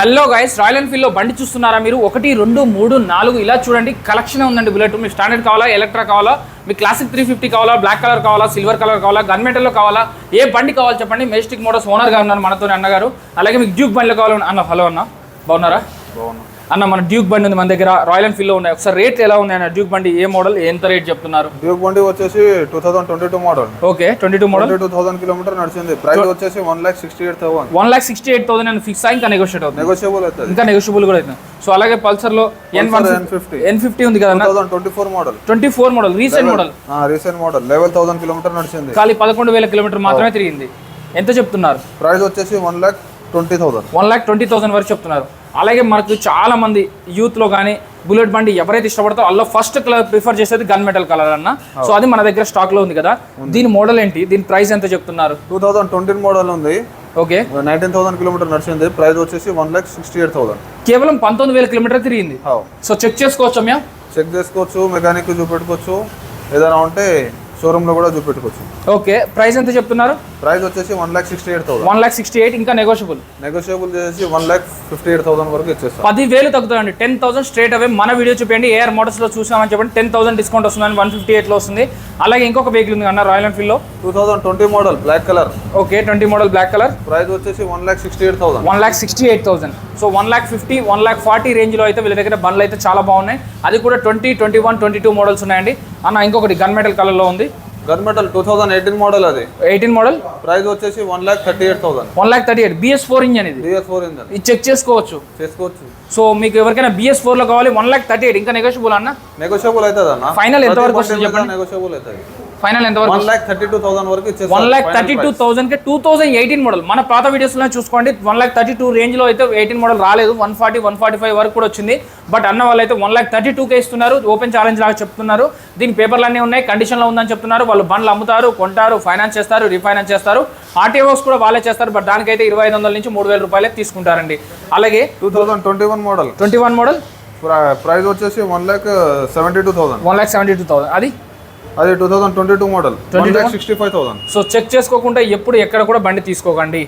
Hello guys, royal Enfield లో బండి చూస్తున్నారా మీరు? 1, 2, 3, 4 ఇలా చూడండి. కలెక్షన్ ఉందండి. బుల్లెట్ మీకు స్టాండర్డ్ కావాలా, ఎలక్ట్రా కావాలా, మీకు క్లాసిక్ 350 కావాలా, బ్లాక్ కలర్ కావాలా, సిల్వర్ కలర్ కావాలా, గన్ మెటల్లో కావాలా, ఏ బండి కావాలి చెప్పండి. మెజెస్టిక్ మోటార్స్ ఓనర్గా ఉన్నారు మనతో అన్నగారు. అలాగే మీకు డ్యూక్ బండిలో కావాలి అన్న. హలో అన్న, బాగున్నారా? అన్న మన డ్యూక్ బండి ఉంది మన దగ్గర, రాయల్ ఎన్ఫీల్డ్ లో ఉన్నాయి. ఒకసారి రేట్ ఎలా ఉంది అన్న? డ్యూక్ బండి ఏ మోడల్, ఎంత రేట్ చెప్తున్నారు? డ్యూక్ బండి వచ్చేసి 2022 మోడల్. ఓకే, 22 మోడల్, 22,000 కిలోమీటర్ నడిచింది. ప్రైస్ వచ్చేసి 1,68,000. 1,68,000 అని ఫిక్స్ ఇంకా నెగోషియేట్ అవుతుంది. నెగోషియబుల్ అవుతుంది, ఇంకా నెగోషియబుల్ కూడా అవుతుంది. సో అలాగే పల్సర్ లో N50 ఉంది కదా, 2024 model. 24 model, recent model. Recent model 11,000 kilometre నడిచింది. ఖాళీ 11,000 కిలోమీటర్ మాత్రమే తిరిగింది. ఎంత చెప్తున్నారు? ప్రైస్ వచ్చేసి 1,20,000. 1,20,000 వరకు చెప్తున్నారు. అలాగే మనకు చాలా మంది యూత్ లో కానీ బుల్లెట్ బండి ఎవరైతే ఇష్టపడతారో అలా ఫస్ట్ కలర్ ప్రిఫర్ చేసేది గన్ మెటల్ కలర్ అన్న. సో అది మన దగ్గర స్టాక్ లో ఉంది కదా. దీని మోడల్ ఏంటి, దీని ప్రైస్ ఎంత చెప్తున్నారు? 2020 మోడల్ ఉంది. ఓకే, 19,000 కిలోమీటర్ నడిచింది. ప్రైస్ వచ్చేసి 1,68,000. కేవలం 19,000 కిలోమీటర్ తిరిగింది. సో చెక్ చేసుకోవచ్చు మేము, చెక్ చేసుకోవచ్చు, మెకానిక్ చూపెట్టుకోవచ్చు, ఏదైనా ఉంటే షోరూమ్ లో కూడా చూపెట్టుకోవచ్చు. ఓకే, ప్రైస్ ఎంత చెప్తున్నారు? ప్రైస్ వచ్చేసి 1,68,000. 1,68,000 ఇంకా నెగోషియబుల్. నెగోషియబుల్ చేసి 1,58,000 వరకు ఇచ్చేస్తాం. 10,000 తగ్గుతుందండి. 10,000 స్ట్రేట్ అవే మన వీడియో చూపించండి. ఏఆర్ మోటార్స్ లో చూసామని చెప్పండి, 10,000 డిస్కౌంట్ వస్తుందని 158 లో వస్తుంది. అలాగే ఇంకొక వెహికల్ ఉంది అన్న రాయల్ ఎన్ఫీల్డ్ లో, 2020 model black colour. Okay, 20 model black colour. Price వచ్చేసి 1,68,000. 1,68,000. సో 1,50,000, 1,40,000 రేంజ్ లో అయితే వీళ్ళ దగ్గర బండ్లు అయితే చాలా బాగున్నాయి. అది కూడా 20, 21, 22 మోడల్స్ ఉన్నాయండి అన్న. ఇంకొకటి గన్ మెటల్ కలర్ లో ఉంది. గన్ మెటల్ 2018 మోడల్, అది 18 మోడల్. ప్రైస్ వచ్చేసి 1,38,000. 1,38,000 BS4 ఇంజన్ ఇది. BS4 ఇంజన్ ఇది చెక్ చేసుకోవచ్చు. సో మీకు ఎవరికైనా BS4 లో కావాలి 1,38,000 ఇంకా నెగోషియబుల్ అన్న. నెగోషియబుల్ అవుతుంది అన్న. ఫైనల్ ఎంత వరకు వస్తుంది చెప్పండి? నెగోషియబుల్ అవుతుంది. ఫైనల్ ఎంత వరకు? 1,32,000 వరకు ఇచ్చేస్తాం. 1,32,000 కి 2018 మోడల్. మన పాత వీడియోస్ లో చూసుకోండి, 1,32,000 రేంజ్ లో అయితే 18 మోడల్ రాలేదు. 140, 145 వరకు కూడా వచ్చింది. బట్ అన్న వాళ్ళు అయితే 1,32,000 ఇస్తున్నారు. ఓపెన్ ఛాలెంజ్ లాగా చెప్తున్నారు. దీని పేపర్లు అన్నీ ఉన్నాయి, కండిషన్ లో ఉందని చెప్తున్నారు. వాళ్ళు బండ్లు అమ్ముతారు, కొంటారు, ఫైనాన్స్ చేస్తారు, రీఫైనాన్స్ చేస్తారు, RTOs కూడా వాళ్ళే చేస్తారు. బట్ దానికైతే 2,500 నుంచి 3,000 రూపాయలే తీసుకుంటారండి. అలాగే 2021 మోడల్. 21 మోడల్ ప్రైస్ వచ్చేసి 1,72,000. 1,72,000. అది 2022 మోడల్ 1,65,000. సో చెక్ చేసుకోకుండా ఎప్పుడు ఎక్కడ కూడా బండి తీసుకోకండి.